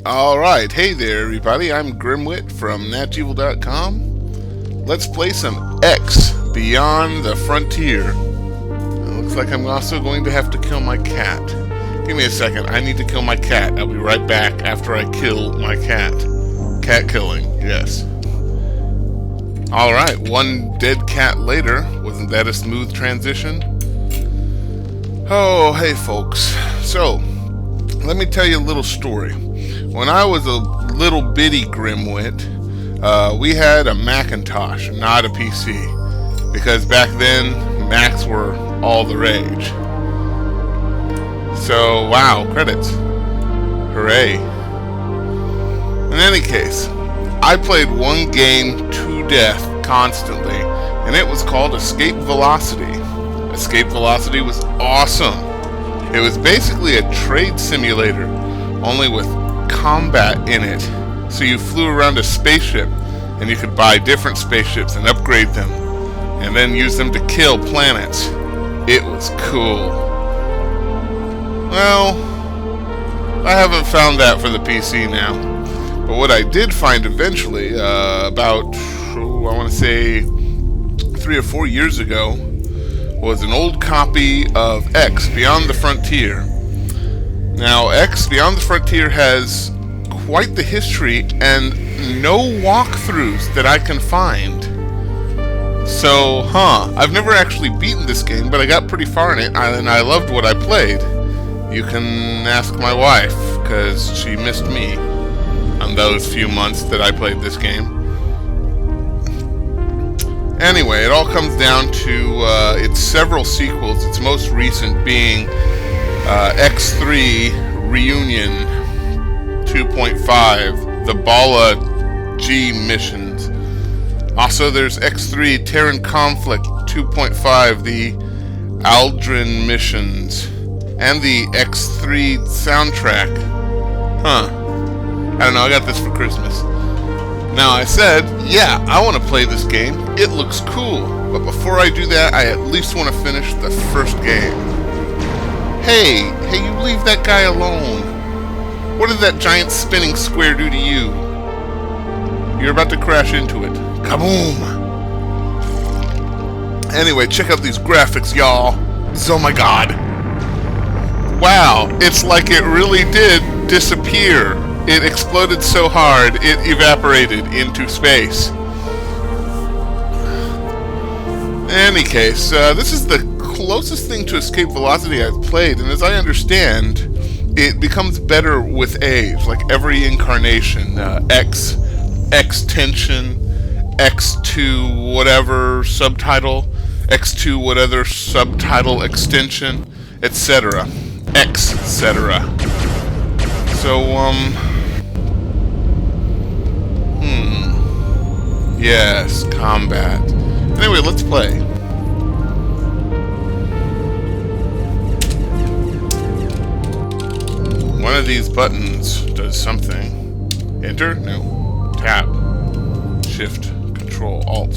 Alright, hey there everybody, I'm Grimwit from NatEvil.com. Let's play some X Beyond the Frontier. It looks like I'm also going to have to kill my cat. Give me a second, I need to kill my cat. I'll be right back after I kill my cat. Cat killing, yes. Alright, one dead cat later. Wasn't that a smooth transition? Oh, hey folks. So, let me tell you a little story. When I was a little bitty Grimwit, we had a Macintosh, not a PC. Because back then, Macs were all the rage. So, wow, credits. Hooray. In any case, I played one game to death constantly, and it was called Escape Velocity. Escape Velocity was awesome. It was basically a trade simulator, only with combat in it. So you flew around a spaceship, and you could buy different spaceships and upgrade them, and then use them to kill planets. It was cool. Well, I haven't found that for the PC now. But what I did find eventually, about, I want to say 3 or 4 years ago, was an old copy of X Beyond the Frontier. Now, X Beyond the Frontier has quite the history and no walkthroughs that I can find. So, I've never actually beaten this game, but I got pretty far in it, and I loved what I played. You can ask my wife, because she missed me on those few months that I played this game. Anyway, it all comes down to its several sequels, its most recent being X3 Reunion 2.5, the Bala G missions. Also, there's X3 Terran Conflict 2.5, the Aldrin missions, and the X3 soundtrack. I don't know, I got this for Christmas. Now, I said, yeah, I want to play this game. It looks cool. But before I do that, I at least want to finish the first game. Hey, you leave that guy alone. What did that giant spinning square do to you? You're about to crash into it. Kaboom! Anyway, check out these graphics, y'all. Oh my god. Wow, it's like it really did disappear. It exploded so hard, it evaporated into space. In any case, this is the closest thing to Escape Velocity I've played, and as I understand, it becomes better with age, like every incarnation. X Tension, X2 whatever subtitle, X2 whatever subtitle extension, etc. Etc. So, yes, combat. Anyway, let's play. One of these buttons does something. Enter? No. Tab. Shift. Control. Alt.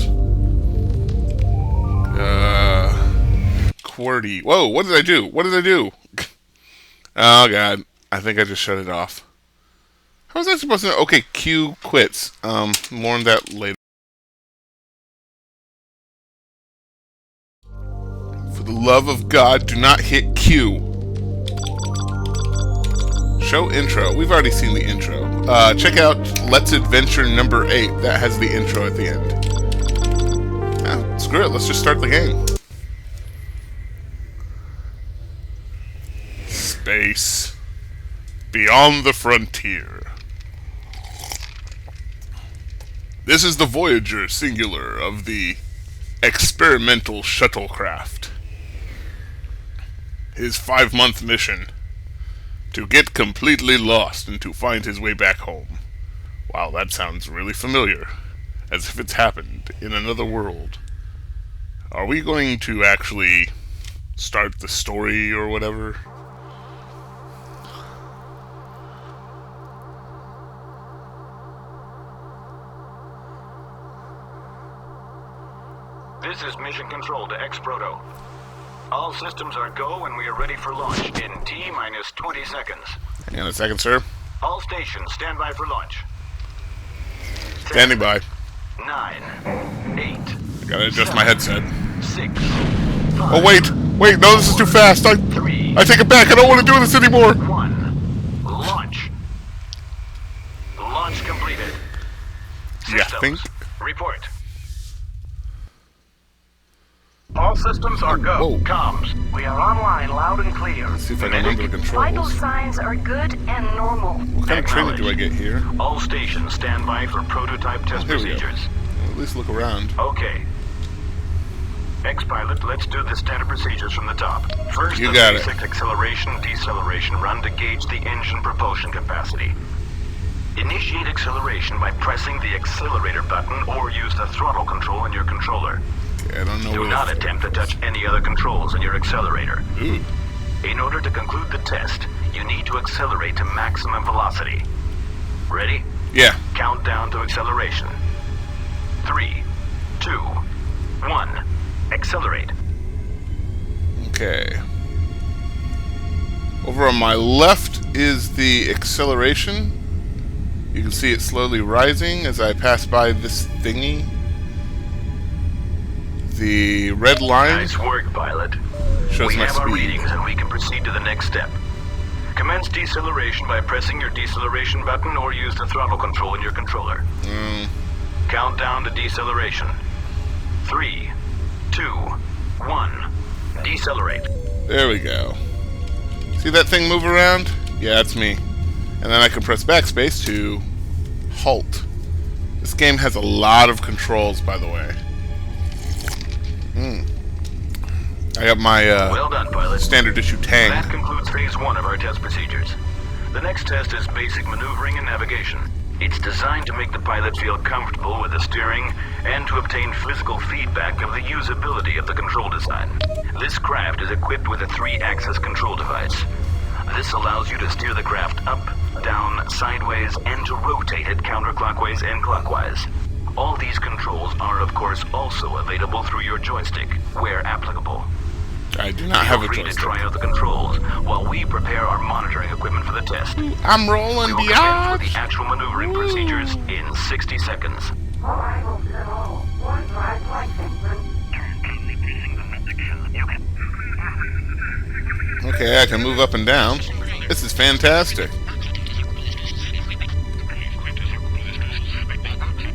QWERTY. Whoa, what did I do? What did I do? Oh, God. I think I just shut it off. How was I supposed to know? Okay, Q quits. More on that later. For the love of God, do not hit Q. Show intro. We've already seen the intro. Check out Let's Adventure number 8. That has the intro at the end. Yeah, screw it. Let's just start the game. Space. Beyond the Frontier. This is the Voyager singular of the experimental shuttlecraft. His 5-month mission: to get completely lost and to find his way back home. Wow, that sounds really familiar. As if it's happened in another world. Are we going to actually start the story or whatever? This is Mission Control to X-Proto. All systems are go and we are ready for launch in T-minus 20 seconds. Hang on a second, sir. All stations, stand by for launch. Standing by. 9, 8, I gotta adjust my headset. 6, Oh, wait! Wait, no, this is too fast! I take it back! I don't want to do this anymore! 1. Launch. Launch completed. Yeah, Systems, report. All systems are go. Whoa. Comms. We are online, loud and clear. Let's see if I can remember the Vital controls. signs are good and normal. What kind of training do I get here? All stations, stand by for prototype test Here we go. procedures. Well, at least look around. Okay. Ex-pilot, let's do the standard procedures from the top. First, You the got it. basic acceleration deceleration run to gauge the engine propulsion capacity. Initiate acceleration by pressing the accelerator button or use the throttle control in your controller. Okay, I don't know Do where not attempt to touch any other controls in your accelerator. Ooh. In order to conclude the test, you need to accelerate to maximum velocity. Ready? Yeah. Count down to acceleration. 3, 2, 1. Accelerate. Okay. Over on my left is the acceleration. You can see it slowly rising as I pass by this thingy. The red line Nice work, pilot. shows We my have our speed. readings and we can proceed to the next step. Commence deceleration by pressing your deceleration button or use the throttle control in your controller. Count down to deceleration. 3, 2, 1. Decelerate. There we go. See that thing move around? Yeah, that's me. And then I can press backspace to halt. This game has a lot of controls, by the way. I got my Well done, pilot. standard issue Tang. That concludes phase 1 of our test procedures. The next test is basic maneuvering and navigation. It's designed to make the pilot feel comfortable with the steering and to obtain physical feedback of the usability of the control design. This craft is equipped with a 3-axis control device. This allows you to steer the craft up, down, sideways, and to rotate it counterclockwise and clockwise. All these controls are, of course, also available through your joystick, where applicable. I do not have a Feel free to joystick. try out the controls while we prepare our monitoring equipment for the test. I'm rolling We will commence beyond. with the actual maneuvering procedures in 60 seconds. Okay, I can move up and down. This is fantastic.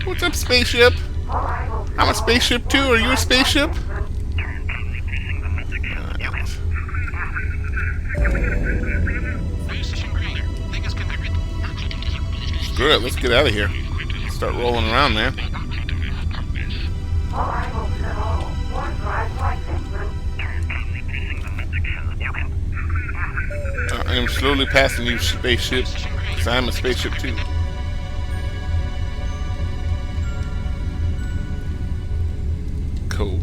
What's up, spaceship? I'm a spaceship too. Are you a spaceship? Screw it, let's get out of here. Start rolling around, man. I am slowly passing you, spaceship, because I'm a spaceship too. Cool.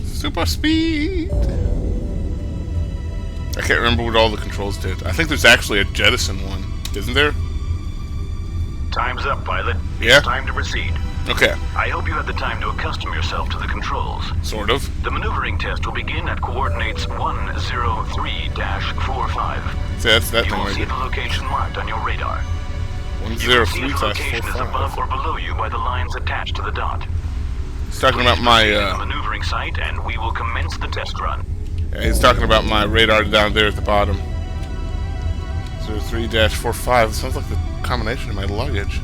Super speed! I can't remember what all the controls did. I think there's actually a jettison one, isn't there? Time's up, pilot. Yeah? It's time to proceed. Okay, I hope you had the time to accustom yourself to the controls. sort of. The maneuvering test will begin at coordinates 103-45. See, that's that You thing will right see there. the location marked on your radar. You can see if the location is above 103/45. or below you by the lines attached to the dot. He's talking about Please my, proceed to the maneuvering site and we will commence the test run. he's talking about my radar down there at the bottom. 03-45. Sounds like the combination of my luggage.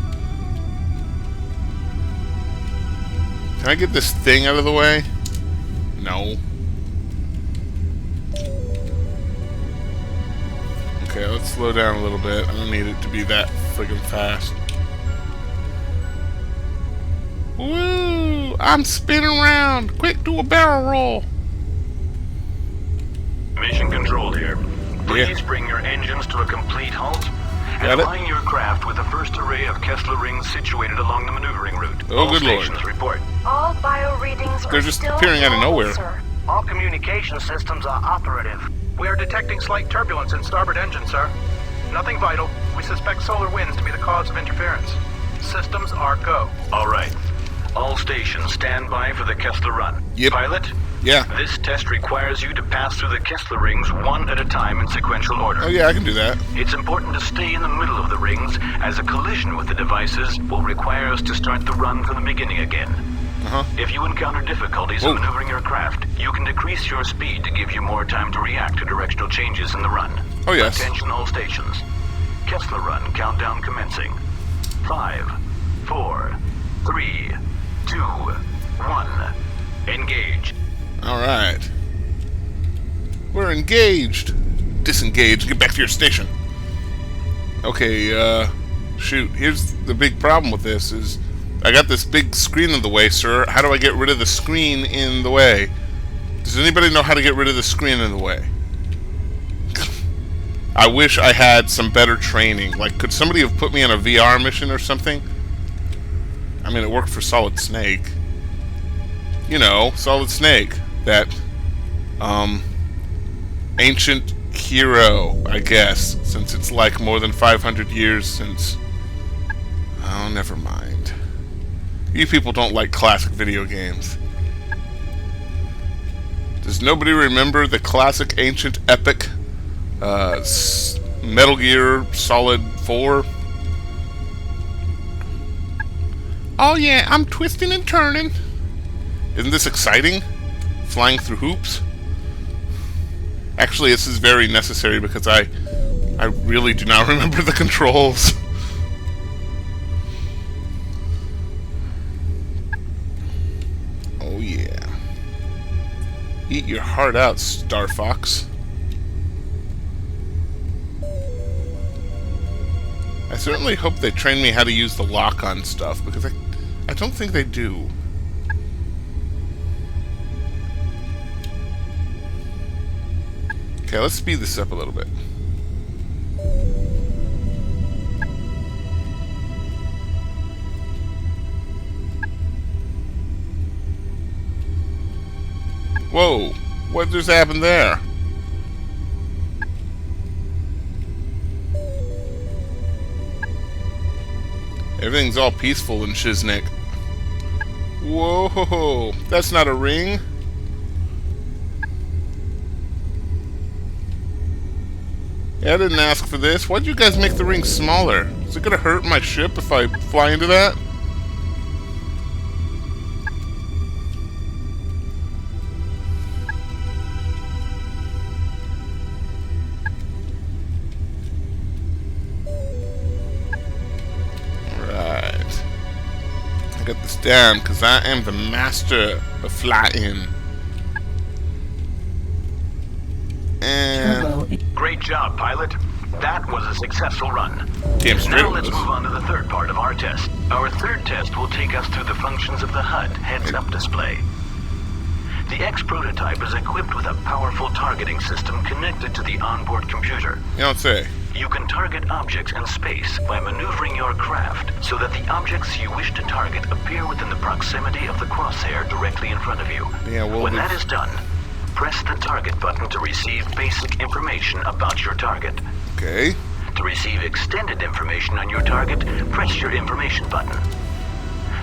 Can I get this thing out of the way? No. Okay, let's slow down a little bit. I don't need it to be that friggin' fast. Woo! I'm spinning around! Quick, do a barrel roll! Mission control here. Please Yeah. bring your engines to a complete halt and Got it. align your craft with the first array of Kessler rings situated along the maneuvering route. Oh, All good lord. stations report. All bio readings They're are just still appearing out of normal, nowhere. sir. All communication systems are operative. We are detecting slight turbulence in starboard engine, sir. Nothing vital. We suspect solar winds to be the cause of interference. Systems are go. All right. All stations stand by for the Kessler run. Yep. Pilot, Yeah. This test requires you to pass through the Kessler rings one at a time in sequential order. Oh yeah, I can do that. It's important to stay in the middle of the rings, as a collision with the devices will require us to start the run from the beginning again. If you encounter difficulties in maneuvering your craft, you can decrease your speed to give you more time to react to directional changes in the run. Oh yes. Attention all stations. Kessler run countdown commencing. 5, 4, 3, 2, 1. Engage. Alright. We're engaged. Disengage. Get back to your station. Okay, shoot. Here's the big problem with this is I got this big screen in the way, sir. How do I get rid of the screen in the way? Does anybody know how to get rid of the screen in the way? I wish I had some better training. Like, could somebody have put me on a VR mission or something? I mean, it worked for Solid Snake. You know, Solid Snake. That, ancient hero, I guess, since it's like more than 500 years since... Oh, never mind. You people don't like classic video games. Does nobody remember the classic, ancient, epic, Metal Gear Solid 4? Oh yeah, I'm twisting and turning. Isn't this exciting? Flying through hoops? Actually, this is very necessary because I really do not remember the controls. Oh yeah. Eat your heart out, Star Fox. I certainly hope they train me how to use the lock-on stuff, because I don't think they do. Okay, let's speed this up a little bit. Whoa! What just happened there? Everything's all peaceful in Shiznik. Whoa! That's not a ring. Yeah, I didn't ask for this. Why'd you guys make the ring smaller? Is it gonna hurt my ship if I fly into that? Alright. I got this down because I am the master of flying. And... Great job, pilot. That was a successful run. Damn straight. Now let's move on to the third part of our test. Our third test will take us through the functions of the HUD heads-up display. The X prototype is equipped with a powerful targeting system connected to the onboard computer. You don't say. You can target objects in space by maneuvering your craft so that the objects you wish to target appear within the proximity of the crosshair directly in front of you. Yeah, well, when that is done, press the target button to receive basic information about your target. Okay. To receive extended information on your target, press your information button.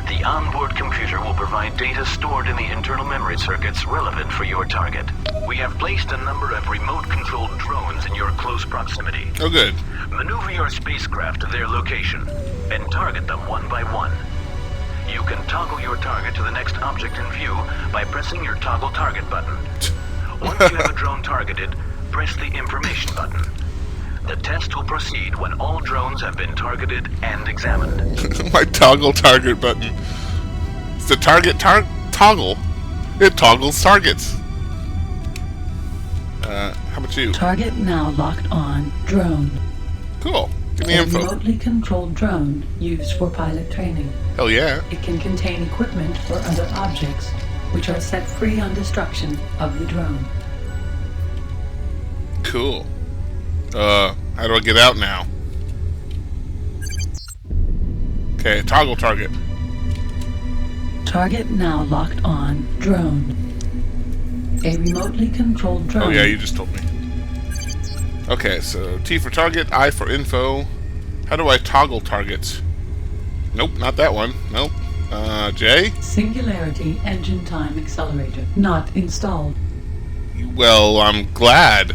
The onboard computer will provide data stored in the internal memory circuits relevant for your target. We have placed a number of remote-controlled drones in your close proximity. Oh, good. Maneuver your spacecraft to their location and target them one by one. You can toggle your target to the next object in view by pressing your toggle target button. Once you have a drone targeted, press the information button. The test will proceed when all drones have been targeted and examined. My toggle target button. It's the target toggle. It toggles targets. How about you? Target now locked on. Drone. Cool. Give me A info. remotely controlled drone used for pilot training. Hell yeah. It can contain equipment or other objects, which are set free on destruction of the drone. Cool. How do I get out now? Okay, toggle target. Target now locked on. Drone. A remotely controlled drone. Oh yeah, you just told me. Okay, so T for target, I for info. How do I toggle targets? Nope, not that one. Nope. Jay? Singularity engine time accelerator not installed. Well, I'm glad.